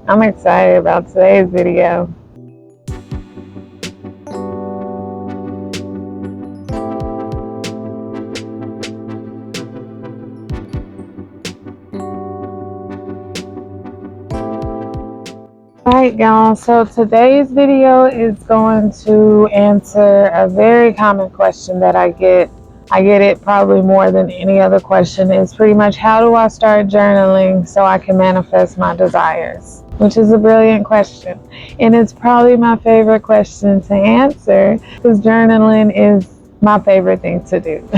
I'm excited about today's video. Alright y'all, so today's video is going to answer a very common question that I get. I get it probably more than any other question. It's pretty much, how do I start journaling so I can manifest my desires? Which is a brilliant question. And it's probably my favorite question to answer because journaling is my favorite thing to do.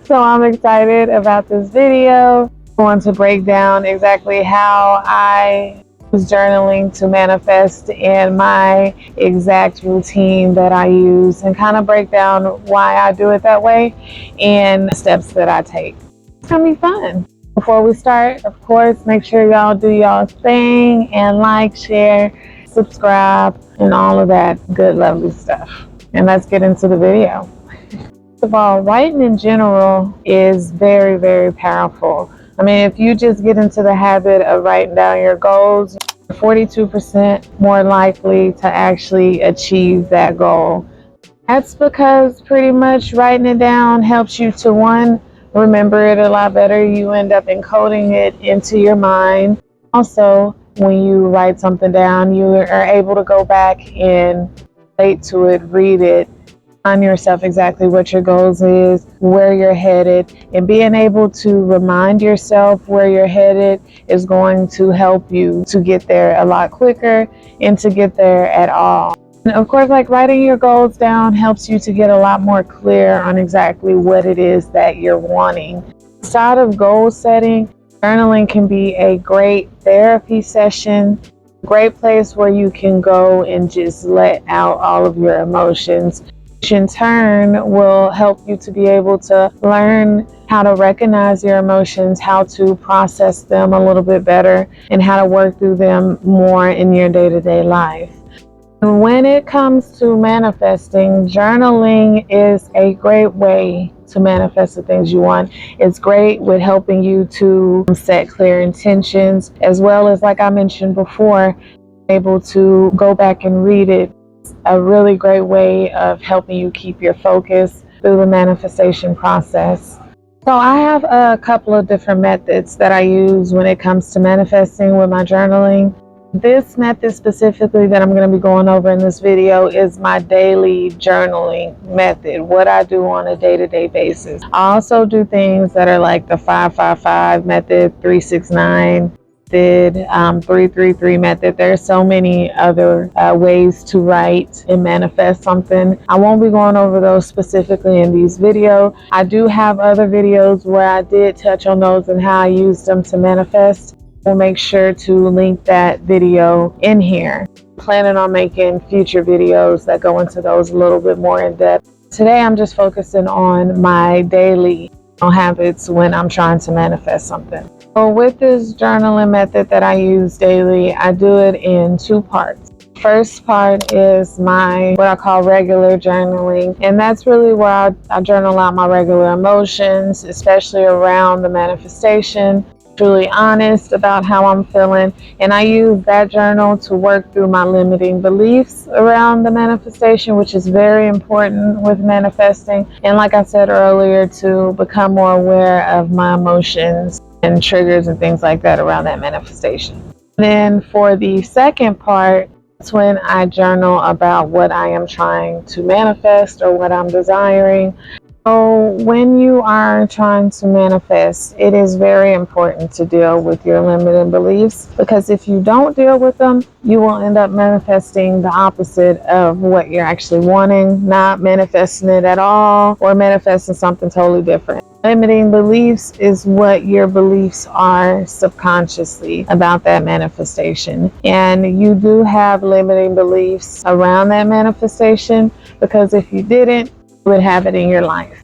So I'm excited about this video. I want to break down exactly how I was journaling to manifest and my exact routine that I use, and kind of break down why I do it that way and the steps that I take. It's gonna be fun. Before we start, of course, make sure y'all do y'all thing and like, share, subscribe, and all of that good, lovely stuff. And let's get into the video. First of all, writing in general is very, very powerful. I mean, if you just get into the habit of writing down your goals, you're 42% more likely to actually achieve that goal. That's because pretty much writing it down helps you to, one, remember it a lot better. You end up encoding it into your mind. Also, when you write something down, you are able to go back and relate to it, read it, on yourself exactly what your goals is, where you're headed, and being able to remind yourself where you're headed is going to help you to get there a lot quicker and to get there at all. And of course, like, writing your goals down helps you to get a lot more clear on exactly what it is that you're wanting. Outside of goal setting, journaling can be a great therapy session, great place where you can go and just let out all of your emotions, which in turn will help you to be able to learn how to recognize your emotions, how to process them a little bit better, and how to work through them more in your day-to-day life. And when it comes to manifesting, journaling is a great way to manifest the things you want. It's great with helping you to set clear intentions, as well as, like I mentioned before, able to go back and read it. A really great way of helping you keep your focus through the manifestation process. So I have a couple of different methods that I use when it comes to manifesting with my journaling. This method specifically that I'm going to be going over in this video is my daily journaling method, what I do on a day-to-day basis. I also do things that are like the 5-5-5 method, 3-6-9 method, 3-3-3 method. There's so many other ways to write and manifest something. I won't be going over those specifically in these videos. I do have other videos where I did touch on those and how I used them to manifest. We'll make sure to link that video in here. I'm planning on making future videos that go into those a little bit more in depth. Today I'm just focusing on my daily habits when I'm trying to manifest something. So with this journaling method that I use daily, I do it in two parts. First part is my what I call regular journaling, and that's really where I journal out my regular emotions, especially around the manifestation. Truly honest about how I'm feeling, and I use that journal to work through my limiting beliefs around the manifestation, which is very important with manifesting, and like I said earlier, to become more aware of my emotions and triggers and things like that around that manifestation. Then for the second part, that's when I journal about what I am trying to manifest or what I'm desiring. So when you are trying to manifest, it is very important to deal with your limiting beliefs, because if you don't deal with them, you will end up manifesting the opposite of what you're actually wanting, not manifesting it at all, or manifesting something totally different. Limiting beliefs is what your beliefs are subconsciously about that manifestation. And you do have limiting beliefs around that manifestation, because if you didn't, you would have it in your life.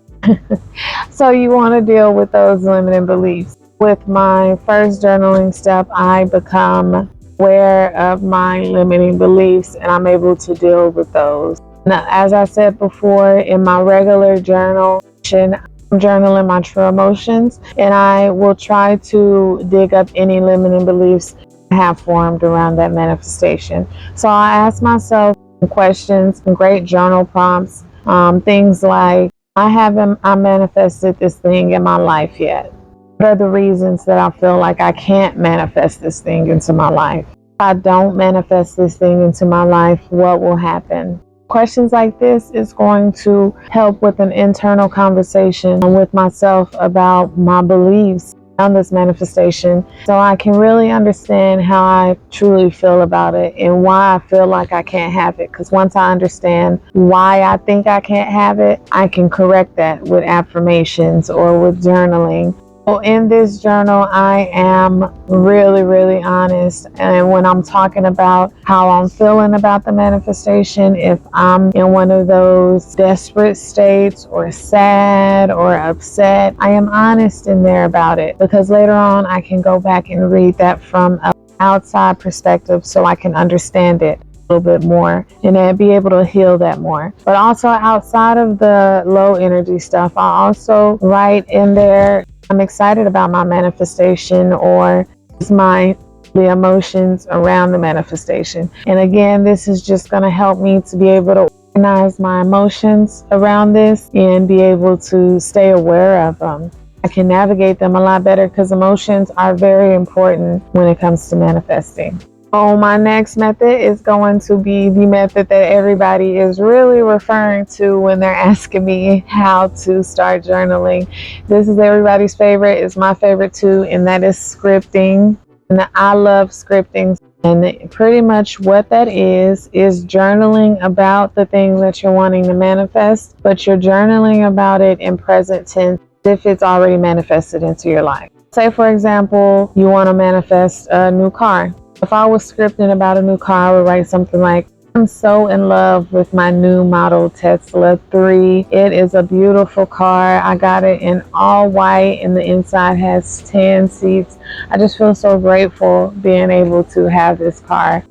So you want to deal with those limiting beliefs. With my first journaling step, I become aware of my limiting beliefs, and I'm able to deal with those. Now, as I said before, in my regular journal, I'm journaling my true emotions, and I will try to dig up any limiting beliefs have formed around that manifestation. So I ask myself questions, some great journal prompts, things like, I manifested this thing in my life yet? What are the reasons that I feel like I can't manifest this thing into my life? If I don't manifest this thing into my life, what will happen? Questions like this is going to help with an internal conversation with myself about my beliefs on this manifestation, so I can really understand how I truly feel about it and why I feel like I can't have it. Because once I understand why I think I can't have it, I can correct that with affirmations or with journaling. So in this journal, I am really, really honest. And when I'm talking about how I'm feeling about the manifestation, if I'm in one of those desperate states or sad or upset, I am honest in there about it, because later on I can go back and read that from an outside perspective so I can understand it a little bit more and then be able to heal that more. But also outside of the low energy stuff, I also write in there, I'm excited about my manifestation, or the emotions around the manifestation. And again, this is just going to help me to be able to organize my emotions around this and be able to stay aware of them. I can navigate them a lot better because emotions are very important when it comes to manifesting. So my next method is going to be the method that everybody is really referring to when they're asking me how to start journaling. This is everybody's favorite. It's my favorite too, and that is scripting. And I love scripting. And pretty much what that is journaling about the thing that you're wanting to manifest, but you're journaling about it in present tense if it's already manifested into your life. Say, for example, you want to manifest a new car. If I was scripting about a new car, I would write something like, I'm so in love with my new model Tesla 3. It is a beautiful car. I got it in all white and the inside has 10 seats. I just feel so grateful being able to have this car.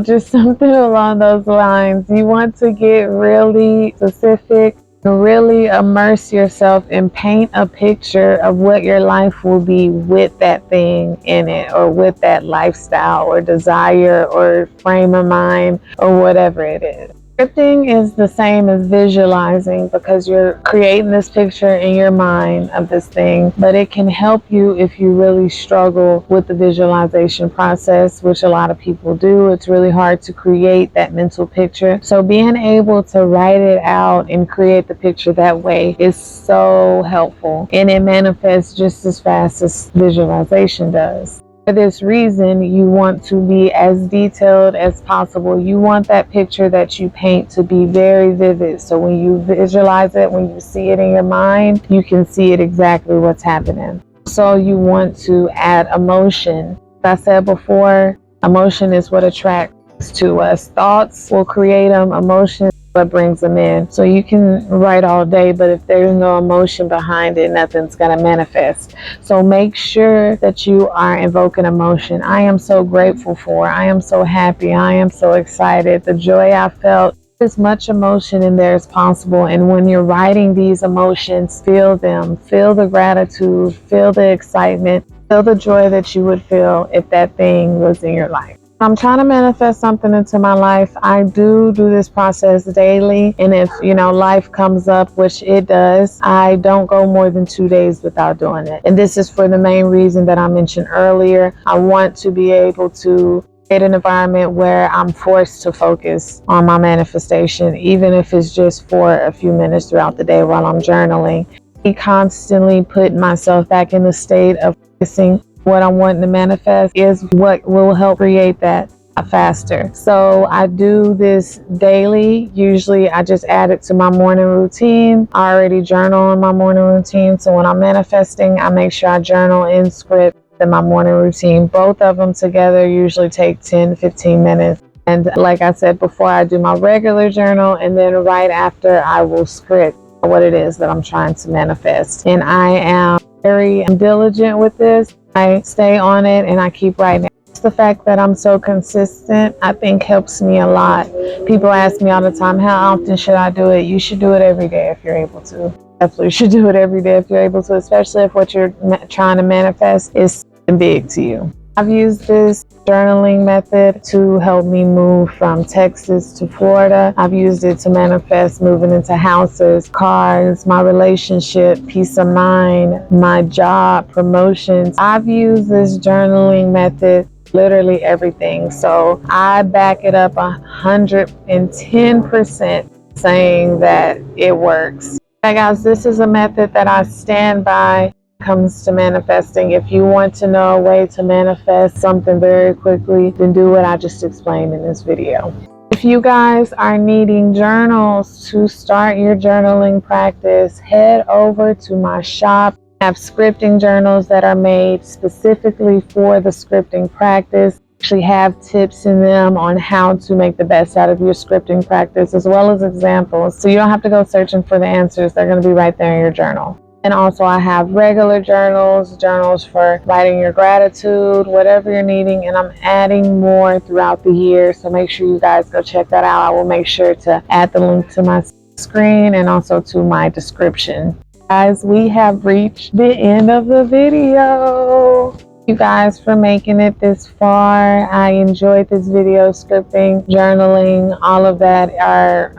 Just something along those lines. You want to get really specific, really immerse yourself and paint a picture of what your life will be with that thing in it, or with that lifestyle or desire or frame of mind or whatever it is. Scripting is the same as visualizing, because you're creating this picture in your mind of this thing, but it can help you if you really struggle with the visualization process, which a lot of people do. It's really hard to create that mental picture. So being able to write it out and create the picture that way is so helpful, and it manifests just as fast as visualization does. For this reason, you want to be as detailed as possible. You want that picture that you paint to be very vivid. So when you visualize it, when you see it in your mind, you can see it exactly what's happening. So you want to add emotion. As I said before, emotion is what attracts to us. Thoughts will create them. Emotion what brings them in. So you can write all day, but if there's no emotion behind it, nothing's going to manifest. So make sure that you are invoking emotion. I am so grateful for, I am so happy, I am so excited, the joy I felt. As much emotion in there as possible. And when you're writing these emotions, feel them. Feel the gratitude, feel the excitement, feel the joy that you would feel if that thing was in your life. I'm trying to manifest something into my life. I do this process daily. And if, life comes up, which it does, I don't go more than 2 days without doing it. And this is for the main reason that I mentioned earlier. I want to be able to create an environment where I'm forced to focus on my manifestation, even if it's just for a few minutes throughout the day while I'm journaling. I constantly put myself back in the state of focusing. What I'm wanting to manifest is what will help create that faster. So I do this daily. Usually I just add it to my morning routine. I already journal in my morning routine. So when I'm manifesting, I make sure I journal in script in my morning routine. Both of them together usually take 10-15 minutes. And like I said before, I do my regular journal, and then right after I will script what it is that I'm trying to manifest. And I am very diligent with this. I stay on it and I keep writing. It's the fact that I'm so consistent, I think, helps me a lot. People ask me all the time, how often should I do it? You should do it every day if you're able to. Definitely should do it every day if you're able to, especially if what you're trying to manifest is big to you. I've used this journaling method to help me move from Texas to Florida. I've used it to manifest moving into houses, cars, my relationship, peace of mind, my job, promotions. I've used this journaling method literally everything. So I back it up 110% saying that it works. Hey guys, this is a method that I stand by comes to manifesting. If you want to know a way to manifest something very quickly, then do what I just explained in this video. If you guys are needing journals to start your journaling practice, head over to my shop. I have scripting journals that are made specifically for the scripting practice. Actually have tips in them on how to make the best out of your scripting practice, as well as examples. So you don't have to go searching for the answers. They're going to be right there in your journal. And also I have regular journals for writing your gratitude, whatever you're needing. And I'm adding more throughout the year. So make sure you guys go check that out. I will make sure to add the link to my screen and also to my description. Guys, we have reached the end of the video. You guys for making it this far. I enjoyed this video. Scripting, journaling, all of that are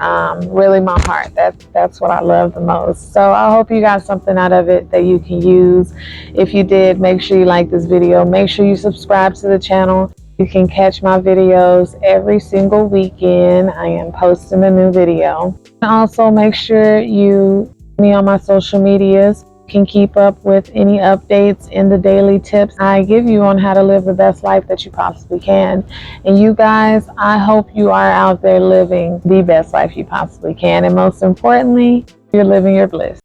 really my heart. That's what I love the most. So I hope you got something out of it that you can use. If you did, make sure you like this video. Make sure you subscribe to the channel. You can catch my videos every single weekend. I am posting a new video. And also make sure you me on my social medias. Can keep up with any updates and the daily tips I give you on how to live the best life that you possibly can. And you guys, I hope you are out there living the best life you possibly can. And most importantly, you're living your bliss.